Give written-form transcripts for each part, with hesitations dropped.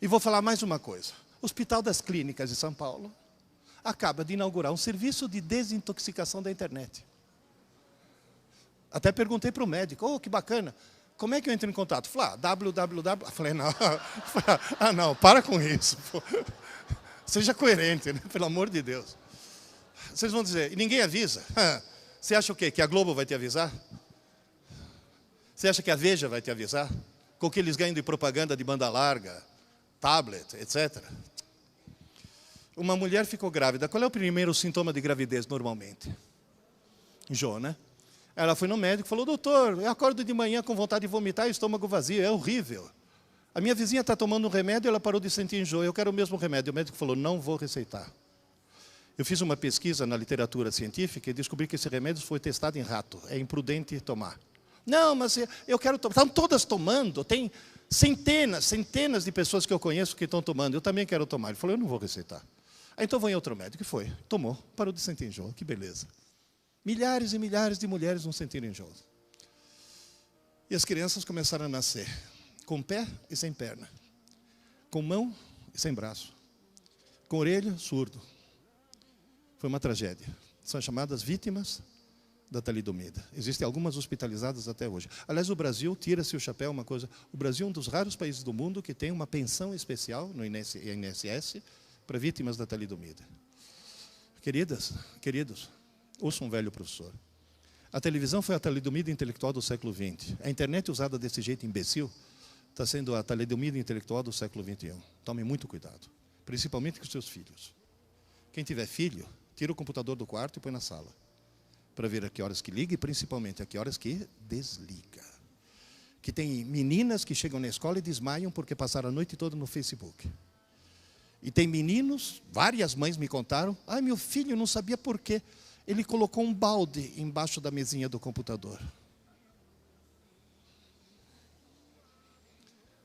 E vou falar mais uma coisa. O Hospital das Clínicas de São Paulo acaba de inaugurar um serviço de desintoxicação da internet. Até perguntei para o médico, oh, que bacana, como é que eu entro em contato? Falei, www. Falei, não, não, para com isso. Pô. Seja coerente, né? Pelo amor de Deus. Vocês vão dizer, e ninguém avisa? Você acha o quê? Que a Globo vai te avisar? Você acha que a Veja vai te avisar? Com o que eles ganham de propaganda de banda larga, tablet, etc. Uma mulher ficou grávida. Qual é o primeiro sintoma de gravidez normalmente? Enjoo, né? Ela foi no médico e falou, doutor, eu acordo de manhã com vontade de vomitar e estômago vazio, é horrível. A minha vizinha está tomando um remédio e ela parou de sentir enjoo, eu quero o mesmo remédio. O médico falou, não vou receitar. Eu fiz uma pesquisa na literatura científica e descobri que esse remédio foi testado em rato, é imprudente tomar. Não, mas eu quero tomar. Estão todas tomando, tem centenas de pessoas que eu conheço que estão tomando, eu também quero tomar. Ele falou, eu não vou receitar. Aí então vem outro médico, e foi, tomou, parou de sentir enjoo, que beleza. Milhares e milhares de mulheres não sentiram enjoo. E as crianças começaram a nascer com pé e sem perna, com mão e sem braço, com orelha, surdo. Foi uma tragédia. São chamadas vítimas da talidomida. Existem algumas hospitalizadas até hoje. Aliás, o Brasil, tira-se o chapéu, uma coisa, o Brasil é um dos raros países do mundo que tem uma pensão especial no INSS para vítimas da talidomida. Queridas, queridos, ouçam um velho professor. A televisão foi a talidomida intelectual do século XX. A internet usada desse jeito imbecil está sendo a talidomida intelectual do século XXI. Tome muito cuidado, principalmente com seus filhos. Quem tiver filho, tira o computador do quarto e põe na sala, para ver a que horas que liga e principalmente a que horas que desliga. Que tem meninas que chegam na escola e desmaiam porque passaram a noite toda no Facebook. E tem meninos, várias mães me contaram, meu filho não sabia por quê. Ele colocou um balde embaixo da mesinha do computador.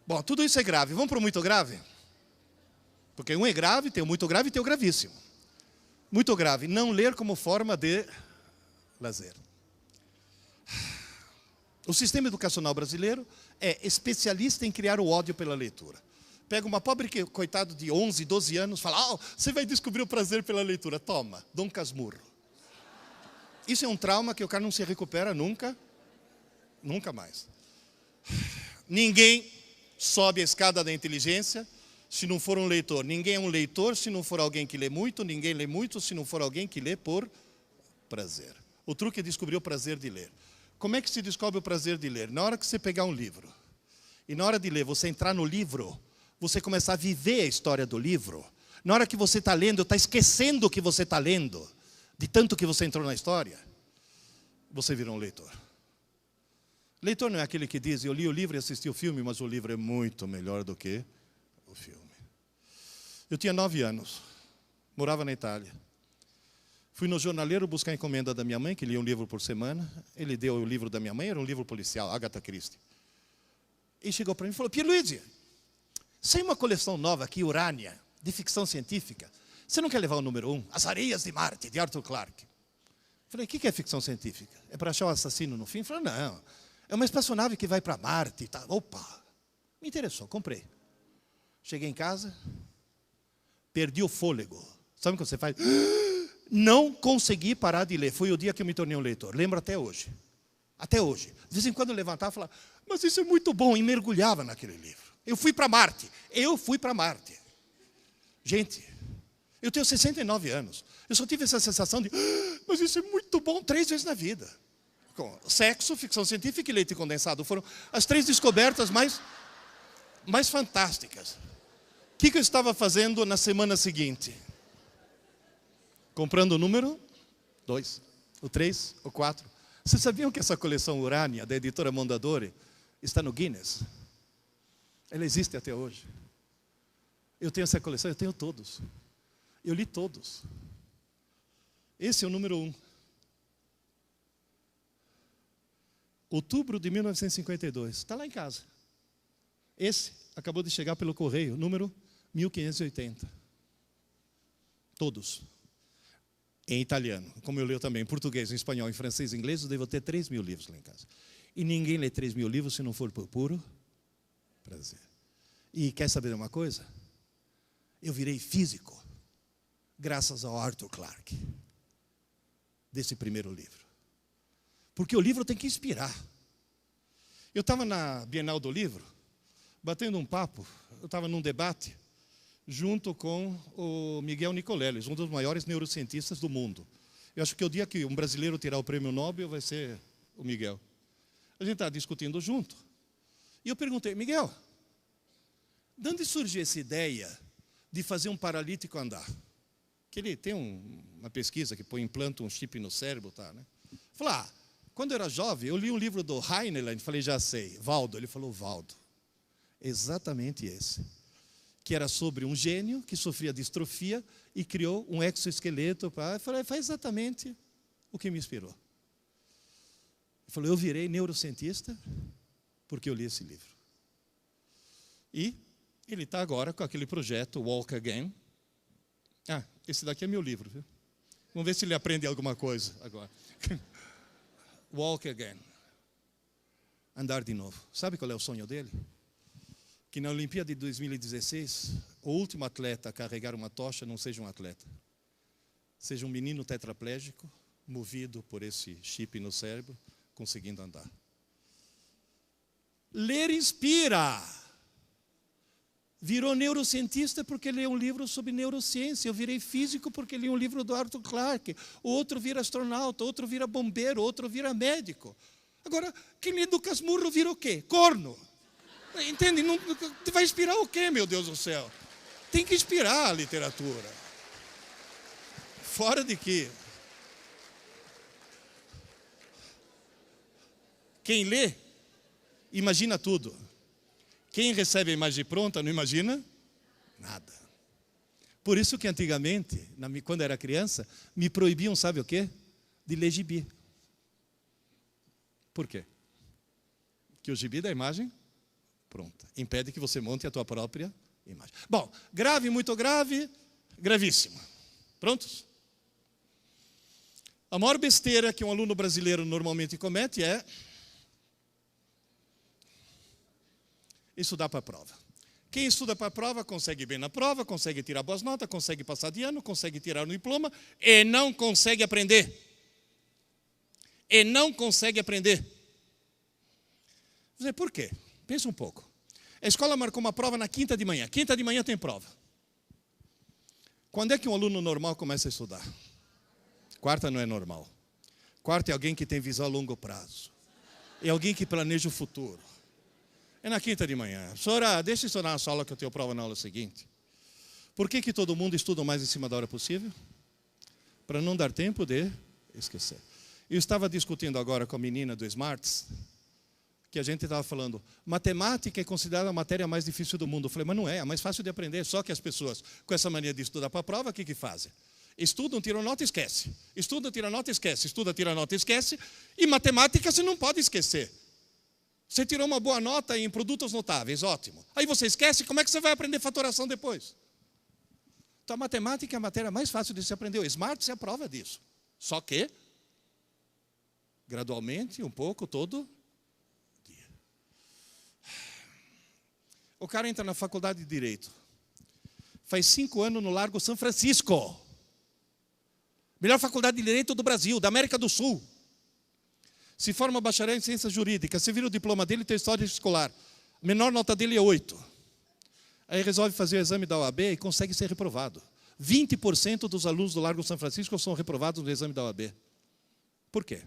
Bom, tudo isso é grave. Vamos para o muito grave? Porque um é grave, tem o muito grave e tem o gravíssimo. Muito grave, não ler como forma de lazer. O sistema educacional brasileiro é especialista em criar o ódio pela leitura. Pega uma pobre coitado de 11, 12 anos, fala, você vai descobrir o prazer pela leitura. Toma, Dom Casmurro. Isso é um trauma que o cara não se recupera nunca, nunca mais. Ninguém sobe a escada da inteligência se não for um leitor. Ninguém é um leitor se não for alguém que lê muito. Ninguém lê muito se não for alguém que lê por prazer. O truque é descobrir o prazer de ler. Como é que se descobre o prazer de ler? Na hora que você pegar um livro, e na hora de ler, você entrar no livro, você começar a viver a história do livro. Na hora que você está lendo, está esquecendo o que você está lendo, de tanto que você entrou na história, você vira um leitor. Leitor não é aquele que diz, eu li o livro e assisti o filme, mas o livro é muito melhor do que o filme. Eu tinha 9 anos, morava na Itália. Fui no jornaleiro buscar a encomenda da minha mãe, que lia um livro por semana. Ele deu o livro da minha mãe, era um livro policial, Agatha Christie. E chegou para mim e falou, Pierluigi, tem uma coleção nova aqui, Urânia, de ficção científica. Você não quer levar o número 1? As Areias de Marte, de Arthur Clarke. Falei, o que é ficção científica? É para achar o assassino no fim? Falei, não, é uma espaçonave que vai para Marte e tal. Opa, me interessou, comprei. Cheguei em casa, perdi o fôlego. Sabe o que você faz? Não consegui parar de ler. Foi o dia que eu me tornei um leitor. Lembro até hoje. Até hoje. De vez em quando eu levantava e falava, mas isso é muito bom. E mergulhava naquele livro. Eu fui para Marte. Eu fui para Marte. Gente, eu tenho 69 anos. Eu só tive essa sensação de, mas isso é muito bom 3 vezes na vida. Com sexo, ficção científica e leite condensado. Foram as 3 descobertas mais fantásticas. O que eu estava fazendo na semana seguinte? Comprando o número 2, o 3, o 4. Vocês sabiam que essa coleção Urânia, da editora Mondadori, está no Guinness? Ela existe até hoje. Eu tenho essa coleção, eu tenho todos. Eu li todos. Esse é o número 1. Outubro de 1952. Está lá em casa. Esse acabou de chegar pelo correio, número 1580. Todos. Em italiano, como eu leio também, em português, em espanhol, em francês, em inglês, eu devo ter 3.000 livros lá em casa. E ninguém lê 3.000 livros se não for por puro prazer. E quer saber uma coisa? Eu virei físico, graças ao Arthur Clarke, desse primeiro livro. Porque o livro tem que inspirar. Eu estava na Bienal do Livro, batendo um papo, eu estava num debate, junto com o Miguel Nicoleles, um dos maiores neurocientistas do mundo. Eu acho que o dia que um brasileiro tirar o prêmio Nobel vai ser o Miguel. A gente está discutindo junto. E eu perguntei, Miguel, de onde surgiu essa ideia de fazer um paralítico andar? Que ele tem uma pesquisa que implanta um chip no cérebro, tá, né? Falei, quando eu era jovem, eu li um livro do Heinlein, falei, já sei, Valdo. Ele falou, Valdo, exatamente esse. Que era sobre um gênio que sofria distrofia e criou um exoesqueleto. Eu falei, faz exatamente o que me inspirou. Ele falou, eu virei neurocientista porque eu li esse livro. E ele está agora com aquele projeto Walk Again. Esse daqui é meu livro, viu? Vamos ver se ele aprende alguma coisa agora. Walk Again. Andar de novo. Sabe qual é o sonho dele? Que na Olimpíada de 2016, o último atleta a carregar uma tocha não seja um atleta. Seja um menino tetraplégico, movido por esse chip no cérebro, conseguindo andar. Ler inspira. Virou neurocientista porque leu um livro sobre neurociência. Eu virei físico porque li um livro do Arthur Clarke. O outro vira astronauta, outro vira bombeiro, outro vira médico. Agora, quem lê do Casmurro vira o quê? Corno. Entende? Não, vai inspirar o quê, meu Deus do céu? Tem que inspirar a literatura. Fora de que quem lê, imagina tudo. Quem recebe a imagem pronta não imagina nada. Por isso que antigamente, quando eu era criança, me proibiam, sabe o quê? De ler gibi. Por quê? Porque o gibi da imagem pronta. Impede que você monte a tua própria imagem. Bom, grave, muito grave, gravíssimo. Prontos? A maior besteira que um aluno brasileiro normalmente comete é estudar para a prova. Quem estuda para a prova consegue bem na prova, consegue tirar boas notas, consegue passar de ano, consegue tirar o diploma e não consegue aprender. E não consegue aprender. Por quê? Pensa um pouco. A escola marcou uma prova na quinta de manhã. Quinta de manhã tem prova. Quando é que um aluno normal começa a estudar? Quarta não é normal. Quarta é alguém que tem visão a longo prazo. É alguém que planeja o futuro. É na quinta de manhã. Senhora, deixa eu estudar na sala que eu tenho prova na aula seguinte. Por que todo mundo estuda o mais em cima da hora possível? Para não dar tempo de esquecer. Eu estava discutindo agora com a menina do Smarts, que a gente estava falando, matemática é considerada a matéria mais difícil do mundo. Eu falei, mas não é, é mais fácil de aprender. Só que as pessoas, com essa mania de estudar para a prova, o que fazem? Estudam, tiram nota e esquece. Estudam, tiram nota e esquece. Estuda, tira nota e esquece. E matemática você não pode esquecer. Você tirou uma boa nota em produtos notáveis, ótimo. Aí você esquece, como é que você vai aprender fatoração depois? Então a matemática é a matéria mais fácil de se aprender. O Smarts é a prova disso. Só que, gradualmente, um pouco, todo dia. O cara entra na faculdade de Direito. Faz 5 anos no Largo São Francisco. Melhor faculdade de Direito do Brasil, da América do Sul. Se forma bacharel em ciências jurídicas, você vira o diploma dele e tem história escolar. A menor nota dele é 8. Aí resolve fazer o exame da OAB e consegue ser reprovado. 20% dos alunos do Largo São Francisco são reprovados no exame da OAB. Por quê?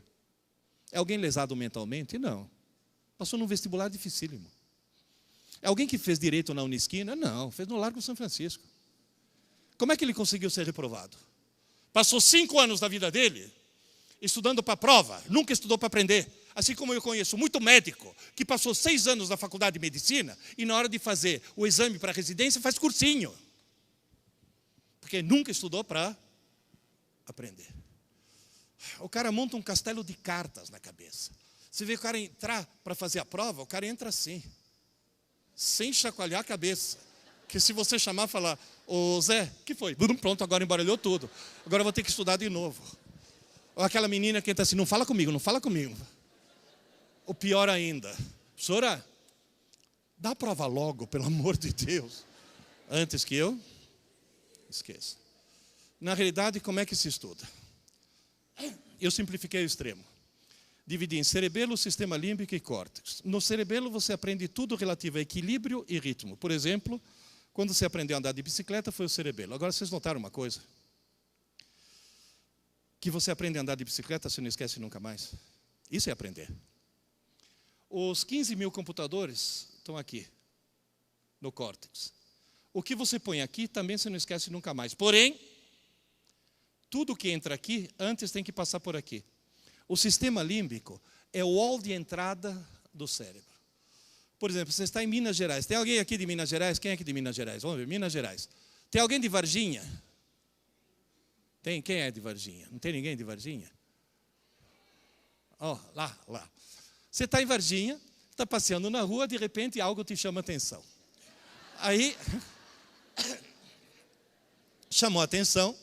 É alguém lesado mentalmente? Não. Passou num vestibular dificílimo. É alguém que fez direito na Unisquina? Não, fez no Largo São Francisco. Como é que ele conseguiu ser reprovado? Passou 5 anos da vida dele estudando para a prova, nunca estudou para aprender. Assim como eu conheço muito médico que passou 6 anos na faculdade de medicina e na hora de fazer o exame para a residência faz cursinho. Porque nunca estudou para aprender. O cara monta um castelo de cartas na cabeça. Você vê o cara entrar para fazer a prova, o cara entra assim, sem chacoalhar a cabeça. Que se você chamar e falar, ô Zé, que foi? Pronto, agora embaralhou tudo. Agora eu vou ter que estudar de novo. Ou aquela menina que entra assim, não fala comigo, não fala comigo. Ou pior ainda, senhora, Dá a prova logo, pelo amor de Deus, antes que eu esqueça. Na realidade, como é que se estuda? Eu simplifiquei ao extremo. Dividi em cerebelo, sistema límbico e córtex. No cerebelo você aprende tudo relativo a equilíbrio e ritmo. Por exemplo, quando você aprendeu a andar de bicicleta, foi o cerebelo. Agora, vocês notaram uma coisa? Que você aprende a andar de bicicleta, você não esquece nunca mais. Isso é aprender. Os 15 mil computadores estão aqui, no córtex. O que você põe aqui, também você não esquece nunca mais. Porém, tudo que entra aqui, antes tem que passar por aqui. O sistema límbico é o hall de entrada do cérebro. Por exemplo, você está em Minas Gerais. Tem alguém aqui de Minas Gerais? Quem é aqui de Minas Gerais? Vamos ver, Minas Gerais. Tem alguém de Varginha? Tem? Quem é de Varginha? Não tem ninguém de Varginha? Ó, lá. Você está em Varginha, está passeando na rua, de repente algo te chama a atenção. Aí, chamou a atenção,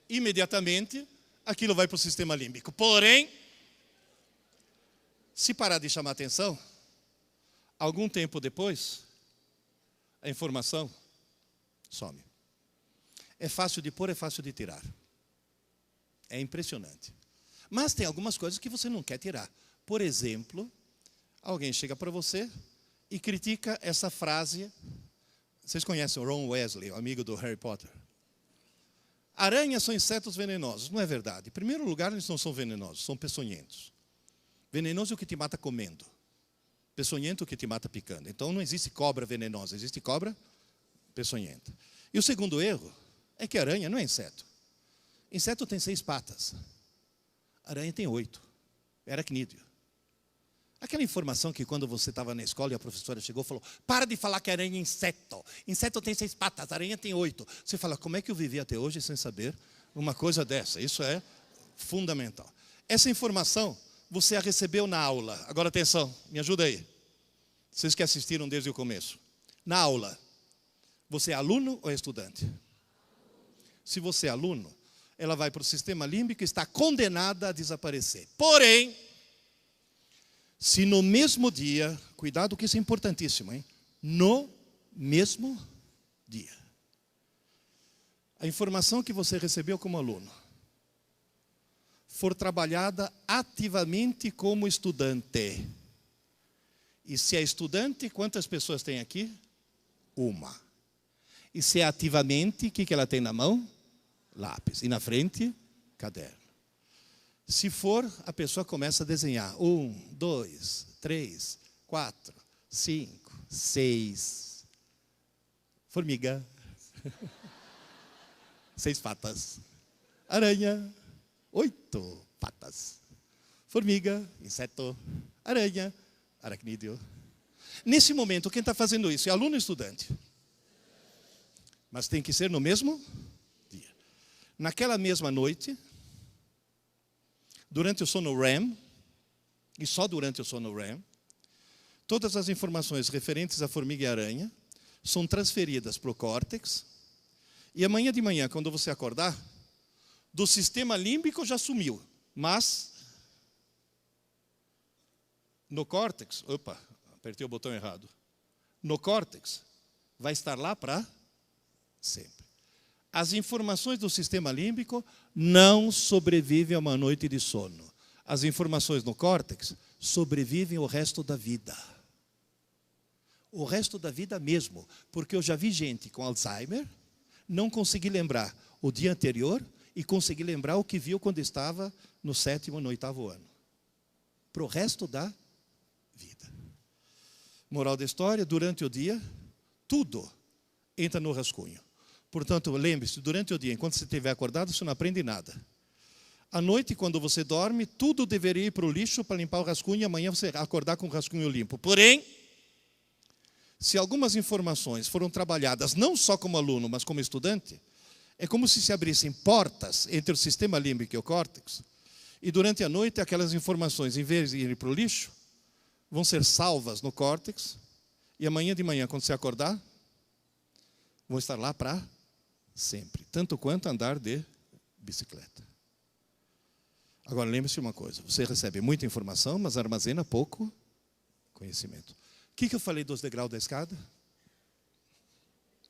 imediatamente, aquilo vai para o sistema límbico. Porém, se parar de chamar a atenção, algum tempo depois, a informação some. É fácil de pôr, é fácil de tirar. É impressionante. Mas tem algumas coisas que você não quer tirar. Por exemplo, alguém chega para você e critica essa frase. Vocês conhecem o Ron Weasley, o amigo do Harry Potter? Aranhas são insetos venenosos. Não é verdade. Em primeiro lugar, eles não são venenosos, são peçonhentos. Venenoso é o que te mata comendo. Peçonhento é o que te mata picando. Então não existe cobra venenosa, existe cobra peçonhenta. E o segundo erro é que aranha não é inseto. Inseto tem 6 patas. Aranha tem 8. É aracnídeo. Aquela informação que quando você estava na escola e a professora chegou e falou: para de falar que aranha é inseto. Inseto tem 6 patas, aranha tem 8. Você fala: como é que eu vivi até hoje sem saber uma coisa dessa? Isso é fundamental. Essa informação você a recebeu na aula. Agora atenção, me ajuda aí. Vocês que assistiram desde o começo. Na aula, você é aluno ou é estudante? Se você é aluno, ela vai para o sistema límbico e está condenada a desaparecer. Porém, se no mesmo dia, cuidado que isso é importantíssimo, hein? No mesmo dia, a informação que você recebeu como aluno for trabalhada ativamente como estudante. E se é estudante, quantas pessoas tem aqui? Uma. E se é ativamente, o que ela tem na mão? Lápis. E na frente, caderno. Se for, a pessoa começa a desenhar. 1, 2, 3, 4, 5, 6. Formiga. 6 patas. Aranha. 8 patas. Formiga, inseto, aranha, aracnídeo. Nesse momento, quem está fazendo isso? É aluno ou estudante? Mas tem que ser no mesmo dia. Naquela mesma noite, durante o sono REM, e só durante o sono REM, todas as informações referentes à formiga e aranha são transferidas para o córtex, e amanhã de manhã, quando você acordar, do sistema límbico já sumiu, mas no córtex, opa, apertei o botão errado. No córtex vai estar lá para sempre. As informações do sistema límbico não sobrevivem a uma noite de sono. As informações no córtex sobrevivem o resto da vida. O resto da vida mesmo, porque eu já vi gente com Alzheimer não conseguir lembrar o dia anterior e conseguir lembrar o que viu quando estava no 7º, no 8º ano. Para o resto da vida. Moral da história, durante o dia, tudo entra no rascunho. Portanto, lembre-se, durante o dia, enquanto você estiver acordado, você não aprende nada. À noite, quando você dorme, tudo deveria ir para o lixo para limpar o rascunho e amanhã você acordar com o rascunho limpo. Porém, se algumas informações foram trabalhadas não só como aluno, mas como estudante, é como se abrissem portas entre o sistema límbico e o córtex, e durante a noite aquelas informações, em vez de irem para o lixo, vão ser salvas no córtex, e amanhã de manhã, quando você acordar, vão estar lá para sempre, tanto quanto andar de bicicleta. Agora lembre-se de uma coisa, você recebe muita informação, mas armazena pouco conhecimento. O que eu falei dos degraus da escada?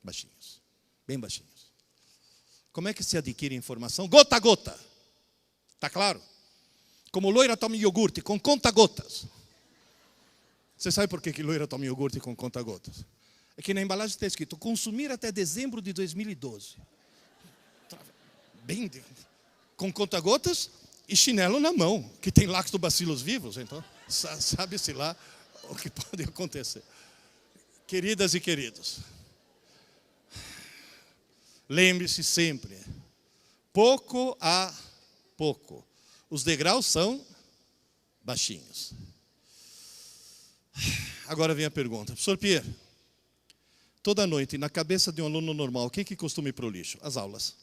Baixinhos, bem baixinhos. Como é que se adquire informação? Gota a gota. Está claro? Como loira toma iogurte com conta-gotas. Você sabe por que loira toma iogurte com conta-gotas? É que na embalagem está escrito, consumir até dezembro de 2012. Bem, com conta-gotas e chinelo na mão, que tem lactobacilos vivos, então sabe-se lá o que pode acontecer. Queridas e queridos, lembre-se sempre, pouco a pouco, os degraus são baixinhos. Agora vem a pergunta, professor Pierre, toda noite, na cabeça de um aluno normal, o que costuma ir para o lixo? As aulas.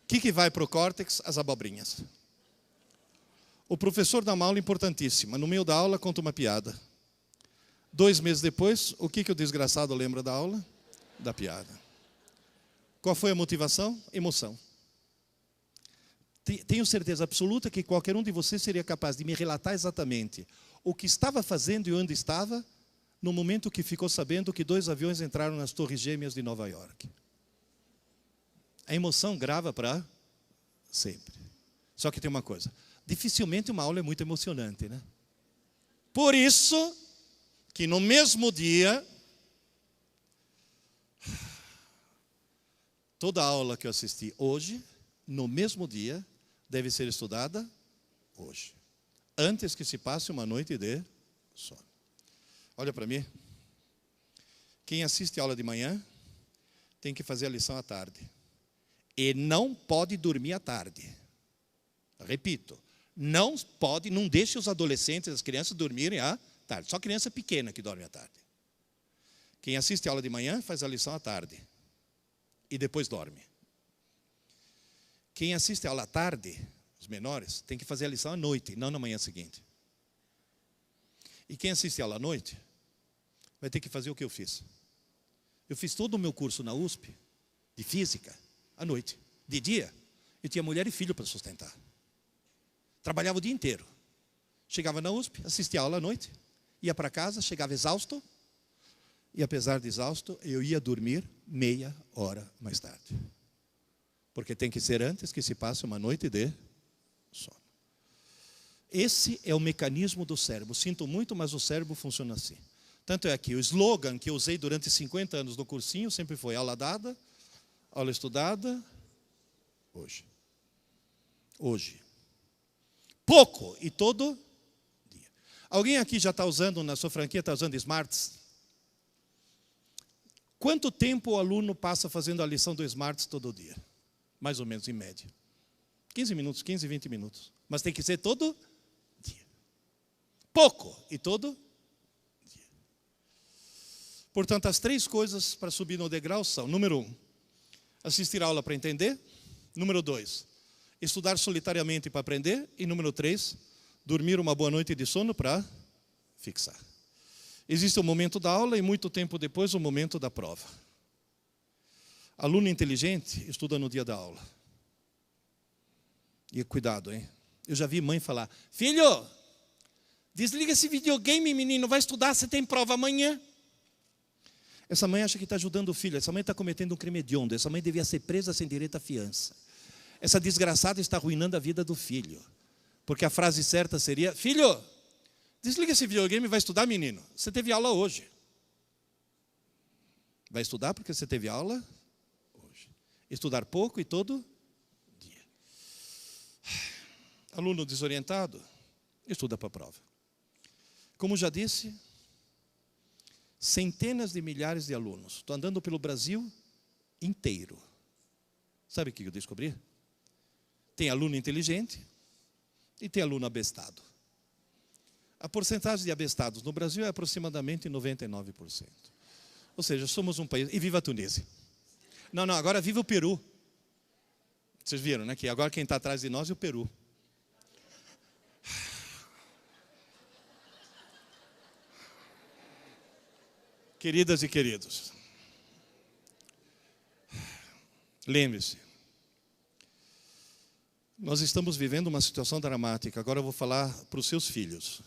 O que vai para o córtex? As abobrinhas. O professor dá uma aula importantíssima. No meio da aula, conta uma piada. 2 meses depois, o que o desgraçado lembra da aula? Da piada. Qual foi a motivação? Emoção. Tenho certeza absoluta que qualquer um de vocês seria capaz de me relatar exatamente o que estava fazendo e onde estava no momento que ficou sabendo que 2 aviões entraram nas Torres Gêmeas de Nova York. A emoção grava para sempre. Só que tem uma coisa, dificilmente uma aula é muito emocionante, né? Por isso que no mesmo dia, toda aula que eu assisti hoje, no mesmo dia, deve ser estudada hoje. Antes que se passe uma noite de sono. Olha para mim. Quem assiste a aula de manhã, tem que fazer a lição à tarde. E não pode dormir à tarde. Repito, não deixe os adolescentes, as crianças dormirem à tarde. Só criança pequena que dorme à tarde. Quem assiste a aula de manhã, faz a lição à tarde. E depois dorme. Quem assiste a aula à tarde, os menores, tem que fazer a lição à noite, não na manhã seguinte. E quem assiste a aula à noite, vai ter que fazer o que eu fiz. Eu fiz todo o meu curso na USP, de física, à noite. De dia, eu tinha mulher e filho para sustentar. Trabalhava o dia inteiro. Chegava na USP, assistia a aula à noite, ia para casa, chegava exausto, e apesar de exausto, eu ia dormir meia hora mais tarde. Porque tem que ser antes que se passe uma noite de sono. Esse é o mecanismo do cérebro. Sinto muito, mas o cérebro funciona assim. Tanto é que o slogan que eu usei durante 50 anos no cursinho sempre foi aula dada, aula estudada, hoje. Hoje. Pouco e todo dia. Alguém aqui já está usando, na sua franquia, está usando Smarts? Quanto tempo o aluno passa fazendo a lição do Smarts todo dia? Mais ou menos, em média. 15 minutos, 15, 20 minutos. Mas tem que ser todo dia. Pouco e todo dia. Portanto, as 3 coisas para subir no degrau são, número 1, assistir a aula para entender. Número 2, estudar solitariamente para aprender. E número 3, dormir uma boa noite de sono para fixar. Existe o momento da aula e muito tempo depois o momento da prova. Aluno inteligente estuda no dia da aula. E cuidado, hein? Eu já vi mãe falar, filho, desliga esse videogame, menino, vai estudar, você tem prova amanhã. Essa mãe acha que está ajudando o filho, essa mãe está cometendo um crime hediondo, essa mãe devia ser presa sem direito à fiança. Essa desgraçada está arruinando a vida do filho. Porque a frase certa seria, filho, desliga esse videogame e vai estudar, menino. Você teve aula hoje. Vai estudar porque você teve aula hoje. Estudar pouco e todo dia. Aluno desorientado, estuda para a prova. Como já disse, centenas de milhares de alunos. Estou andando pelo Brasil inteiro. Sabe o que eu descobri? Tem aluno inteligente e tem aluno abestado. A porcentagem de abestados no Brasil é aproximadamente 99%. Ou seja, somos um país... E viva a Tunísia. Não, agora viva o Peru. Vocês viram, né? Que agora quem está atrás de nós é o Peru. Queridas e queridos, lembre-se, nós estamos vivendo uma situação dramática. Agora eu vou falar para os seus filhos.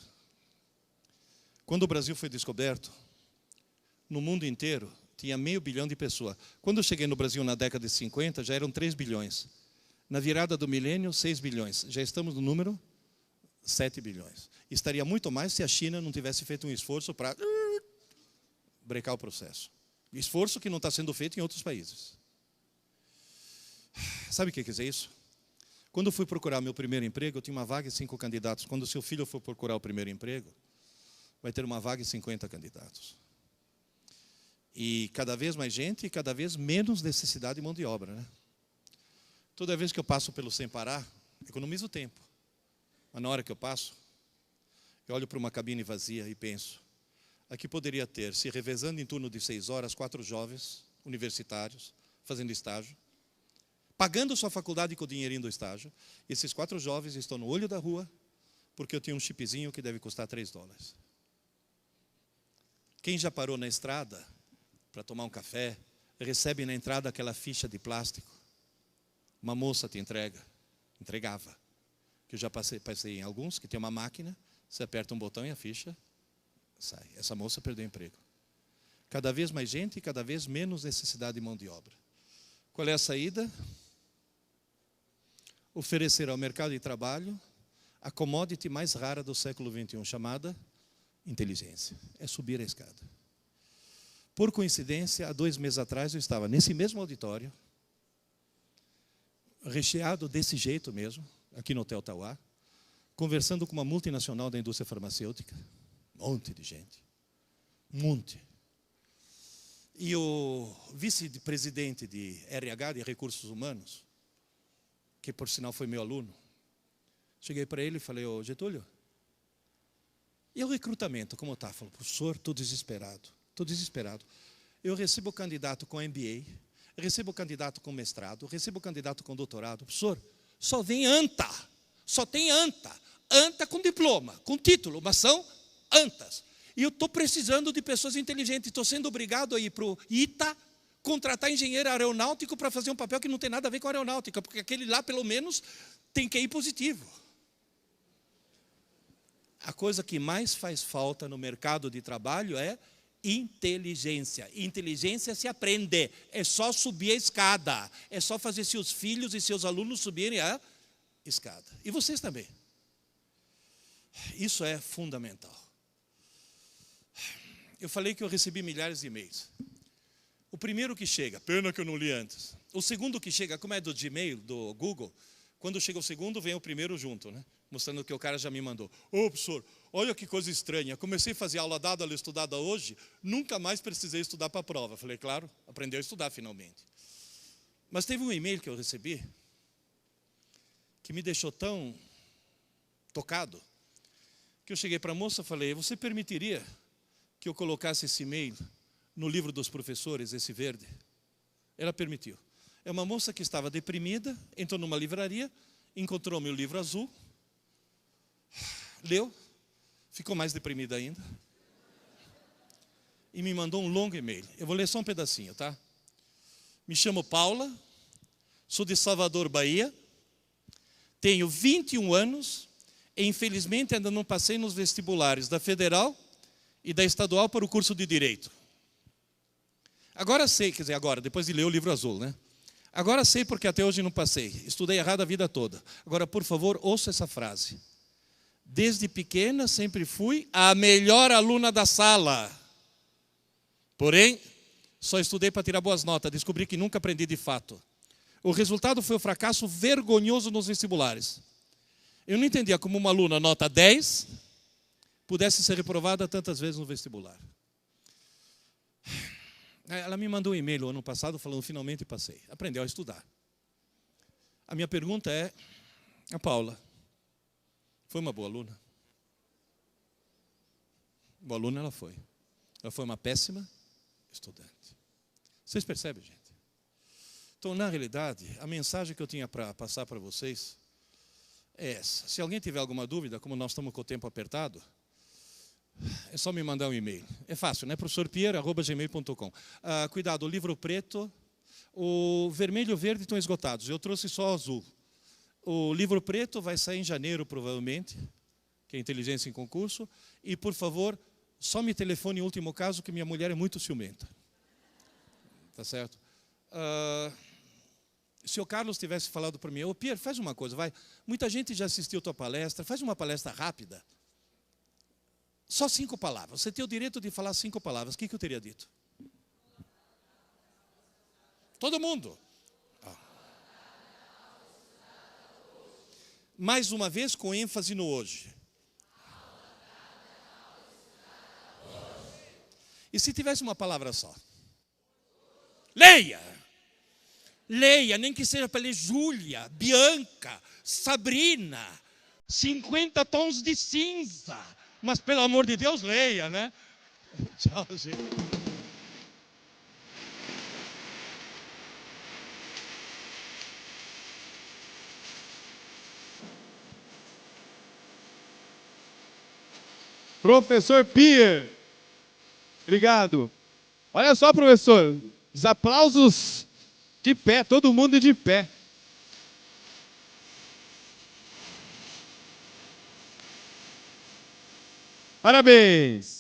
Quando o Brasil foi descoberto, no mundo inteiro, tinha 500 milhões de pessoas. Quando eu cheguei no Brasil na década de 50, já eram 3 bilhões. Na virada do milênio, 6 bilhões. Já estamos no número 7 bilhões. Estaria muito mais se a China não tivesse feito um esforço para brecar o processo. Esforço que não está sendo feito em outros países. Sabe o que quer dizer isso? Quando eu fui procurar meu primeiro emprego, eu tinha uma vaga e 5 candidatos. Quando o seu filho for procurar o primeiro emprego, vai ter uma vaga e 50 candidatos. E cada vez mais gente e cada vez menos necessidade de mão de obra, né? Toda vez que eu passo pelo Sem Parar, economizo tempo. Mas na hora que eu passo, eu olho para uma cabine vazia e penso, aqui poderia ter, se revezando em turno de 6 horas, 4 jovens universitários, fazendo estágio, pagando sua faculdade com o dinheirinho do estágio. Esses 4 jovens estão no olho da rua, porque eu tenho um chipzinho que deve custar $3. Quem já parou na estrada para tomar um café, recebe na entrada aquela ficha de plástico. Uma moça te entregava. Que eu já passei em alguns, que tem uma máquina, você aperta um botão e a ficha sai. Essa moça perdeu o emprego. Cada vez mais gente e cada vez menos necessidade de mão de obra. Qual é a saída? Oferecer ao mercado de trabalho a commodity mais rara do século XXI, chamada inteligência. É subir a escada. Por coincidência, há 2 meses atrás, eu estava nesse mesmo auditório, recheado desse jeito mesmo, aqui no Hotel Tauá, conversando com uma multinacional da indústria farmacêutica. Um monte de gente. Um monte. E o vice-presidente de RH, de Recursos Humanos, que por sinal foi meu aluno, cheguei para ele e falei, ô Getúlio, e o recrutamento, como está? Falou, professor, estou desesperado. Estou desesperado. Eu recebo candidato com MBA, recebo candidato com mestrado, recebo candidato com doutorado. Professor, só vem ANTA. Só tem ANTA. ANTA com diploma, com título, mas são ANTAs. E eu estou precisando de pessoas inteligentes. Estou sendo obrigado a ir para o ITA, contratar engenheiro aeronáutico para fazer um papel que não tem nada a ver com aeronáutica, porque aquele lá, pelo menos, tem QI positivo. A coisa que mais faz falta no mercado de trabalho é inteligência. Inteligência se aprende. É só subir a escada. É só fazer seus filhos e seus alunos subirem a escada. E vocês também. Isso é fundamental. Eu falei que eu recebi milhares de e-mails. O primeiro que chega, pena que eu não li antes. O segundo que chega, como é do Gmail, do Google, quando chega o segundo, vem o primeiro junto, né? Mostrando que o cara já me mandou. Ô, professor, olha que coisa estranha. Comecei a fazer aula dada, aula estudada hoje, nunca mais precisei estudar para a prova. Falei, claro, aprendeu a estudar finalmente. Mas teve um e-mail que eu recebi que me deixou tão tocado que eu cheguei para a moça e falei, você permitiria que eu colocasse esse e-mail no livro dos professores, esse verde? Ela permitiu. É uma moça que estava deprimida, entrou numa livraria, encontrou meu livro azul, leu, ficou mais deprimida ainda e me mandou um longo e-mail. Eu vou ler só um pedacinho, tá? Me chamo Paula, sou de Salvador, Bahia, tenho 21 anos e infelizmente ainda não passei nos vestibulares da Federal e da Estadual para o curso de Direito. Agora sei, quer dizer, agora, depois de ler o livro azul, né? Agora sei porque até hoje não passei. Estudei errado a vida toda. Agora, por favor, ouça essa frase. Desde pequena sempre fui a melhor aluna da sala. Porém, só estudei para tirar boas notas. Descobri que nunca aprendi de fato. O resultado foi um fracasso vergonhoso nos vestibulares. Eu não entendia como uma aluna nota 10 pudesse ser reprovada tantas vezes no vestibular. Ela me mandou um e-mail no ano passado falando, finalmente passei. Aprendeu a estudar. A minha pergunta é, a Paula, foi uma boa aluna? Boa aluna ela foi. Ela foi uma péssima estudante. Vocês percebem, gente? Então, na realidade, a mensagem que eu tinha para passar para vocês é essa. Se alguém tiver alguma dúvida, como nós estamos com o tempo apertado, é só me mandar um e-mail. É fácil, né? professorpierre@gmail.com. Cuidado, o livro preto, o vermelho e o verde estão esgotados. Eu trouxe só o azul. O livro preto vai sair em janeiro, provavelmente, que é Inteligência em Concurso. E, por favor, Só me telefone em último caso, que minha mulher é muito ciumenta. Tá certo? Se o Carlos tivesse falado para mim, ô Pierre, faz uma coisa, vai. Muita gente já assistiu a tua palestra, faz uma palestra rápida. Só 5 palavras. Você tem o direito de falar 5 palavras. O que eu teria dito? Todo mundo. Mais uma vez, com ênfase no hoje. E se tivesse uma palavra só? Leia! Leia, nem que seja para ler Júlia, Bianca, Sabrina. 50 tons de cinza. Mas, pelo amor de Deus, leia, né? Tchau, gente. Professor Pierre. Obrigado. Olha só, professor. Os aplausos de pé, todo mundo de pé. Parabéns.